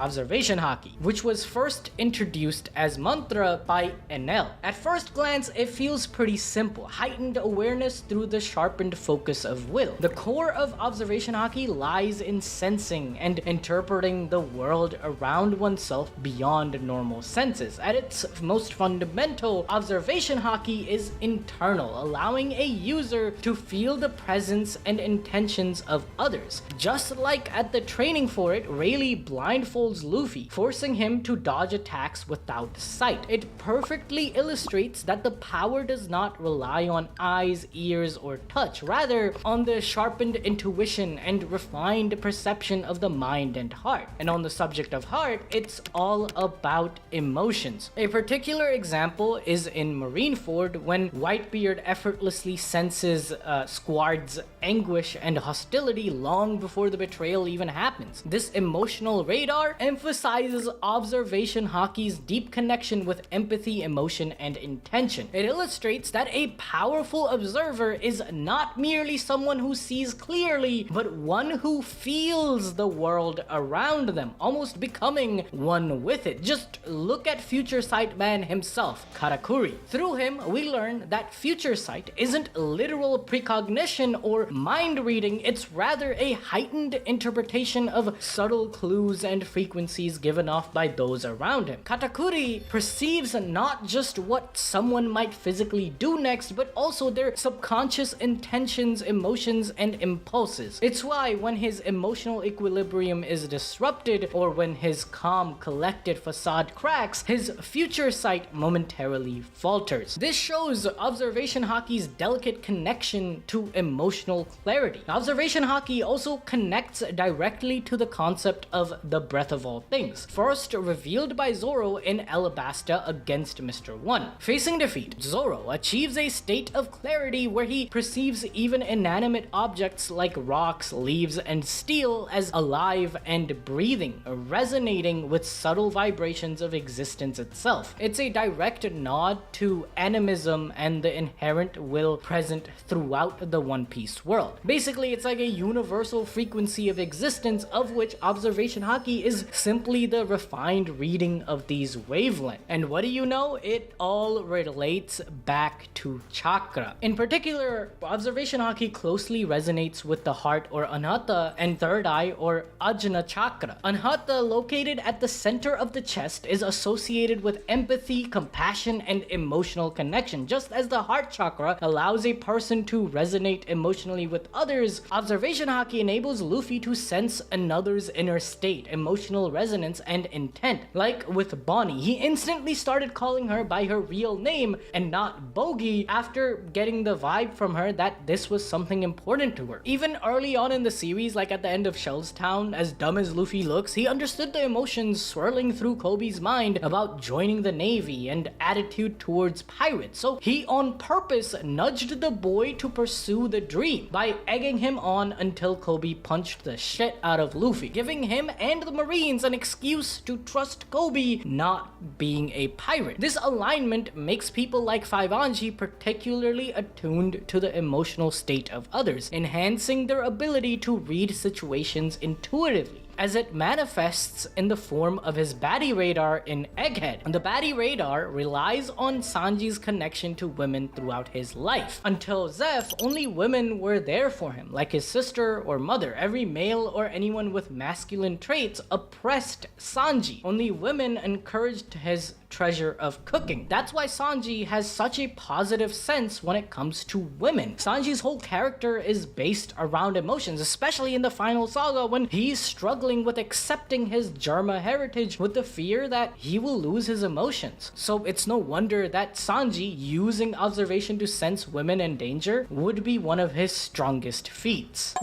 Observation Haki, which was first introduced as mantra by Enel. At first glance, it feels pretty simple, heightened awareness through the sharpened focus of will. The core of Observation Haki lies in sensing and interpreting the world around oneself beyond normal senses. At its most fundamental, Observation Haki is internal, allowing a user to feel the presence and intentions of others. Just like at the training for it, Rayleigh blindfolds Luffy, forcing him to dodge attacks without sight. It perfectly illustrates that the power does not rely on eyes, ears, or touch, rather on the sharpened intuition and refined perception of the mind and heart. And on the subject of heart, it's all about emotions. A particular example is in Marineford when Whitebeard effortlessly senses Squard's anguish and hostility long before the betrayal even happens. This emotional radar emphasizes Observation Haki's deep connection with empathy, emotion, and intention. It illustrates that a powerful observer is not merely someone who sees clearly, but one who feels the world around them, almost becoming one with it. Just look at Future Sight Man himself, Katakuri. Through him, we learn that Future Sight isn't literal precognition or mind reading, it's rather a heightened interpretation of subtle clues and frequencies given off by those around him. Katakuri perceives not just what someone might physically do next, but also their subconscious intentions, emotions, and impulses. It's why when his emotional equilibrium is disrupted, or when his calm, collected facade cracks, his future sight momentarily falters. This shows Observation Haki's delicate connection to emotional clarity. Observation Haki also connects directly to the concept of the breath of all things, first revealed by Zoro in Alabasta against Mr. One. Facing defeat, Zoro achieves a state of clarity where he perceives even inanimate objects like rocks, leaves, and steel as alive and breathing, resonating with subtle vibrations of existence itself. It's a direct nod to animism and the inherent will present throughout the One Piece world. Basically, it's like a universal frequency of existence, of which Observation Haki is simply the refined reading of these wavelengths. And what do you know? It all relates back to chakra. In particular, Observation Haki closely resonates with the heart or Anahata and third eye or Ajna chakra. Anahata, located at the center of the chest, is associated with empathy, compassion, and emotional connection. Just as the heart chakra allows a person to resonate emotionally with others, Observation Haki enables Luffy to sense another's inner state, emotional resonance, and intent. Like with Bonnie, he instantly started calling her by her real name and not Bogey after getting the vibe from her that this was something important to her. Even early on in the series, like at the end of Shell's Town, as dumb as Luffy looks, he understood the emotions swirling through Kobe's mind about joining the Navy and attitude towards pirates. So he on purpose nudged the boy to pursue the dream by egging him on until Kobe punched the shit out of Luffy, giving him and the Marines an excuse to trust Kobe not being a pirate. This alignment makes people like Five Anji particularly attuned to the emotional state of others, enhancing their ability to read situations intuitively, as it manifests in the form of his baddie radar in Egghead. The baddie radar relies on Sanji's connection to women throughout his life. Until Zeph, only women were there for him, like his sister or mother. Every male or anyone with masculine traits oppressed Sanji. Only women encouraged his treasure of cooking. That's why Sanji has such a positive sense when it comes to women. Sanji's whole character is based around emotions, especially in the final saga when he's struggling with accepting his Germa heritage with the fear that he will lose his emotions. So it's no wonder that Sanji, using observation to sense women in danger, would be one of his strongest feats.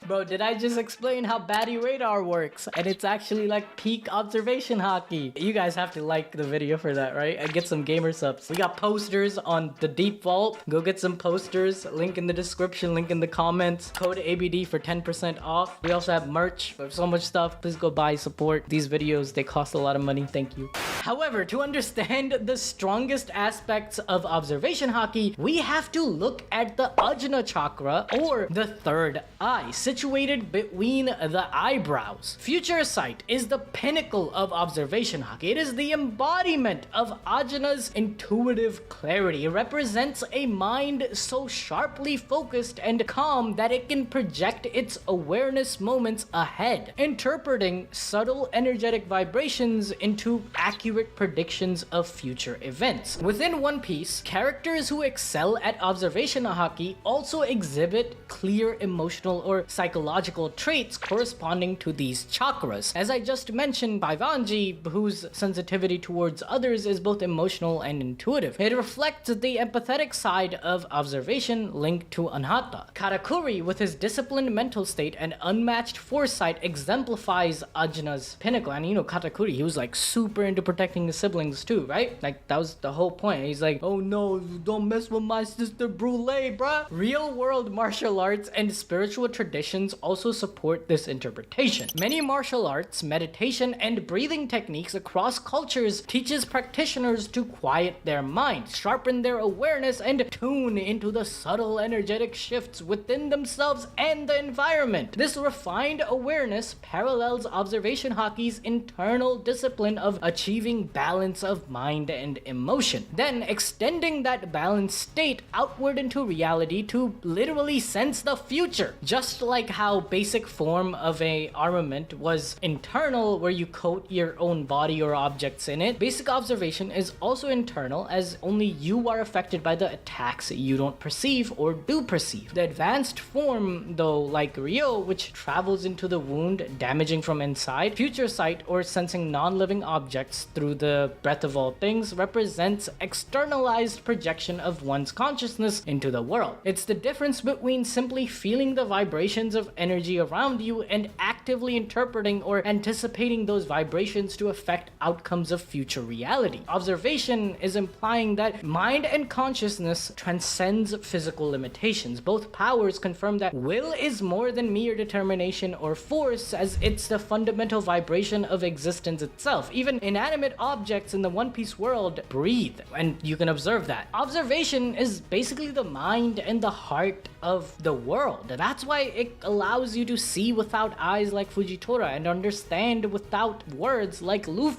Bro, did I just explain how baddie radar works? And it's actually like peak Observation Haki. You guys have to like the video for that, right? And get some gamer subs. We got posters on the Deep Vault. Go get some posters. Link in the description, link in the comments. Code ABD for 10% off. We also have merch. We have so much stuff. Please go buy, support these videos. They cost a lot of money. Thank you. However, to understand the strongest aspects of Observation Haki, we have to look at the Ajna chakra or the third eye, situated situated between the eyebrows. Future sight is the pinnacle of observation haki. It is the embodiment of Ajna's intuitive clarity. It represents a mind so sharply focused and calm that it can project its awareness moments ahead, interpreting subtle energetic vibrations into accurate predictions of future events. Within One Piece, characters who excel at observation haki also exhibit clear emotional or psychological traits corresponding to these chakras. As I just mentioned, Baivanji, whose sensitivity towards others is both emotional and intuitive. It reflects the empathetic side of observation linked to Anhata. Katakuri, with his disciplined mental state and unmatched foresight, exemplifies Ajna's pinnacle. And Katakuri, he was like super into protecting his siblings too, right? Like that was the whole point. He's like, oh no, don't mess with my sister Brule, bruh. Real world martial arts and spiritual traditions also support this interpretation. Many martial arts, meditation, and breathing techniques across cultures teaches practitioners to quiet their minds, sharpen their awareness, and tune into the subtle energetic shifts within themselves and the environment. This refined awareness parallels observation haki's internal discipline of achieving balance of mind and emotion, then extending that balanced state outward into reality to literally sense the future. Just like how basic form of a armament was internal, where you coat your own body or objects in it, basic observation is also internal, as only you are affected by the attacks you don't perceive or do perceive. The advanced form, though, like Ryo, which travels into the wound, damaging from inside, future sight, or sensing non-living objects through the breath of all things, represents externalized projection of one's consciousness into the world. It's the difference between simply feeling the vibrations of energy around you and actively interpreting or anticipating those vibrations to affect outcomes of future reality. Observation is implying that mind and consciousness transcends physical limitations. Both powers confirm that will is more than mere determination or force, as it's the fundamental vibration of existence itself. Even inanimate objects in the One Piece world breathe, and you can observe that. Observation is basically the mind and the heart of the world. That's why it allows you to see without eyes like Fujitora and understand without words like Luffy.